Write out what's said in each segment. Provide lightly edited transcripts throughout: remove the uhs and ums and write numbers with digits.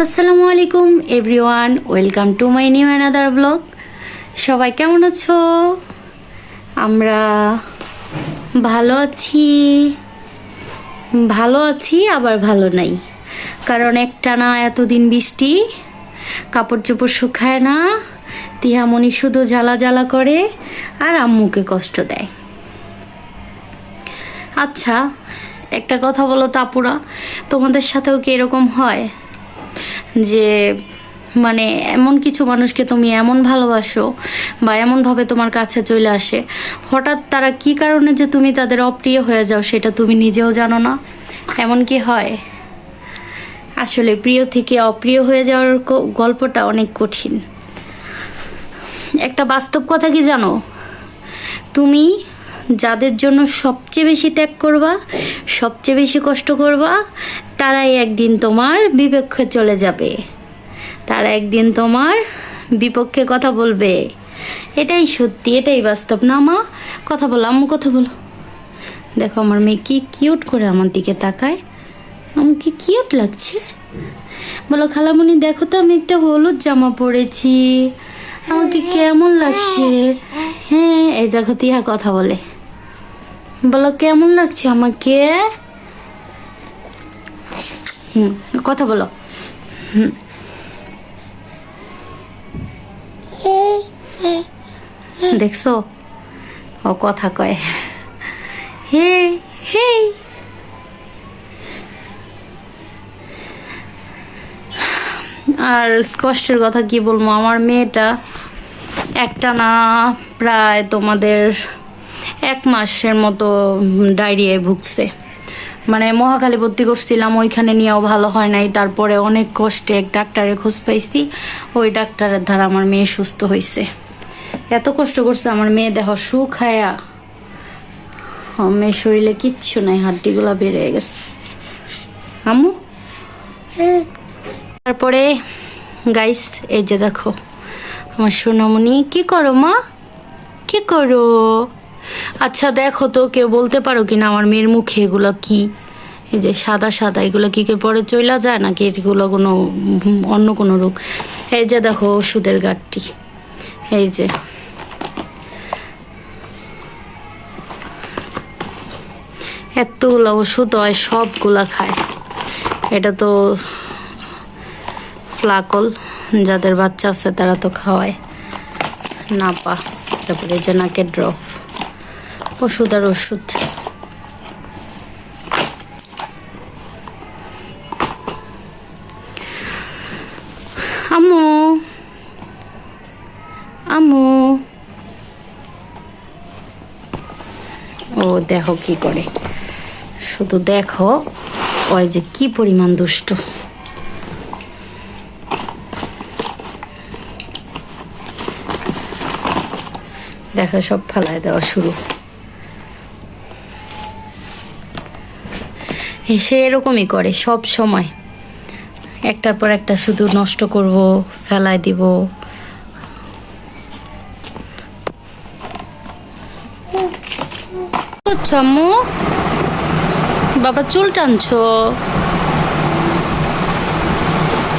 আসসালামু আলাইকুম everyone, welcome to my new another blog. সবাই কেমন আছো? আমরা ভালো আছি আবার ভালো নাই, কারণ একটানা এতদিন বৃষ্টি, কাপড় চোপড় শুকায় না, তিহামণি শুধু জ্বালা জ্বালা করে আর আম্মুকে কষ্ট দেয়। আচ্ছা, একটা কথা বলো তো আপুরা, তোমাদের সাথেও কি এরকম হয় যে মানে এমন কিছু মানুষকে তুমি এমন ভালোবাসো বা এমনভাবে তোমার কাছে চলে আসে, হঠাৎ তারা কি কারণে যে তুমি তাদের অপ্রিয় হয়ে যাও সেটা তুমি নিজেও জানো না? এমন কি হয়? আসলে প্রিয় থেকে অপ্রিয় হয়ে যাওয়ার গল্পটা অনেক কঠিন। একটা বাস্তব কথা কি জানো, তুমি যাদের জন্য সবচেয়ে বেশি ত্যাগ করবা, সবচেয়ে বেশি কষ্ট করবা, তারাই একদিন তোমার বিপক্ষে চলে যাবে, তারা একদিন তোমার বিপক্ষে কথা বলবে। এটাই সত্যি, এটাই বাস্তব না মা? কথা বলো আম্মু, কথা বলো। দেখো আমার মেয়ে কি কিউট করে আমার দিকে তাকায়, আম্মু কি কিউট লাগছে। বলো খালামণি দেখো তো আমি একটা হলুদ জামা পরেছি, আমাকে কেমন লাগছে? হ্যাঁ এই দেখো তিহা কথা বলে, বলো কেমন লাগছে আমাকে? কথা বলো। দেখছো ও কথা কয়, হে হে। আর কষ্টের কথা কি বলবো, আমার মেয়েটা একটা না প্রায় তোমাদের 1 মাসের মতো ডায়রিয়ায় ভুগছে। মানে মহাখালী ভর্তি করছিলাম, ওইখানে নিয়েও ভালো হয় নাই, তারপরে অনেক কষ্টে এক ডাক্তারের খোঁজ পাইছি, ওই ডাক্তারের দ্বারা আমার মেয়ে সুস্থ হয়েছে। এত কষ্ট করছে আমার মেয়ে, দেহ শুকায়া, মেয়ের শরীরে কিচ্ছু নাই, হাড্ডিগুলা বের হয়ে গেছে। আম্মু তারপরে গাইস এই যে দেখো আমার সোনামণি, কি করো মা, কি করো? আচ্ছা দেখো তো, কেউ বলতে পারো কিনা আমার মেয়ের মুখে এগুলো কি? এই যে সাদা সাদা, এগুলো কি পরে চইলা যায় নাকি এগুলো কোনো অন্য কোনো রোগ? এই যে দেখো ওষুধের গাঁটটি, এই যে এতগুলা ওষুধ হয়, সবগুলা খায়। এটা তো ফ্লাকল, যাদের বাচ্চা আছে তারা তো খাওয়ায়, নাপা, তারপরে যে নাকের ড্রপ, ওষুধ আর ওষুধ। আম্মু আম্মু, ও দেখো কি করে, শুধু দেখো ওই যে কি পরিমাণ দুষ্ট। দেখো সব ফেলায় দেওয়া শুরু। সে এরকমই করে সব সময়, একটার পর একটা শুধু নষ্ট করব, ফেলায় দিব। আম্মু বাবা চুল টানছো,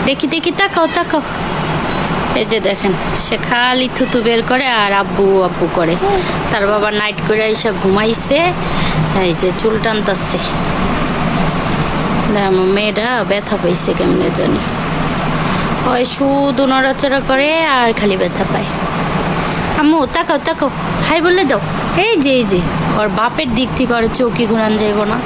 দেখি দেখি, তাকাও তাকাও। এই যে দেখেন সে খালি থুতু বের করে আর আব্বু আব্বু করে। তার বাবা নাইট করে এসে ঘুমাইছে, এই যে চুল টানতাছে। আমার মেয়েটা ব্যথা পাইছে কেমনে জানি, ওই শুধু নড়াচড়া করে আর খালি ব্যথা পায়। আম্মু তাকাও তাকাও, হাই বলে দাও। এই যে ওর বাপের দিক থেকে ওর চৌকি ঘুরান যাইব না।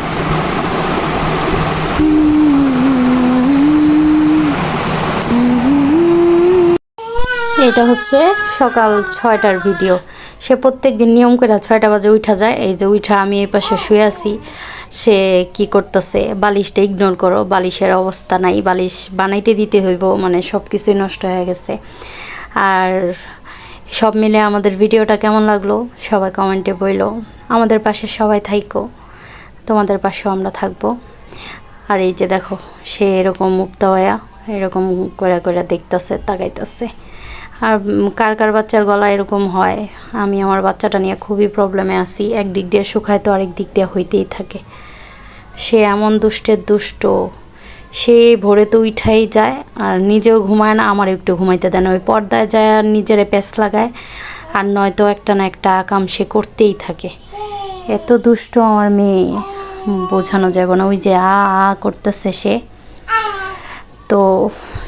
এটা হচ্ছে সকাল 6টার ভিডিও। সে প্রত্যেক দিন নিয়ম করে 6টা বাজে উঠা যায়। এই যে উঠা আমি এই পাশে শুয়ে আছি, সে কি করতেছে, বালিশটা ইগনোর করো, বালিশের অবস্থা নাই, বালিশ বানাইতে দিতে হইব, মানে সব কিছুই নষ্ট হয়ে গেছে। আর সব মিলে আমাদের ভিডিওটা কেমন লাগলো সবাই কমেন্টে বইলো। আমাদের পাশে সবাই থাইকো, তোমাদের পাশেও আমরা থাকবো। আর এই যে দেখো সে এরকম মুক্তা হইয়া এরকম করে করে দেখতেছে, তাকাইতেছে। আর কার কার বাচ্চার গলা এরকম হয়? আমি আমার বাচ্চাটা নিয়ে খুবই প্রবলেমে আছি, একদিক দিয়ে শুকায় তো আরেক দিক দিয়ে হইতেই থাকে। সে এমন দুষ্টের দুষ্ট, সে ভোরে তো উঠাই যায় আর নিজেও ঘুমায় না, আমার একটু ঘুমাইতে দেয় না। ওই পর্দায় যায় আর নিজেরে প্যাঁচ লাগায়, আর নয়তো একটা না একটা কাম সে করতেই থাকে। এত দুষ্ট আমার মেয়ে, বোঝানো যাবে না। ওই যে আ করতেছে সে। তো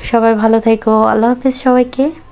সবাই ভালো থেকো, আল্লাহ হাফেজ সবাইকে।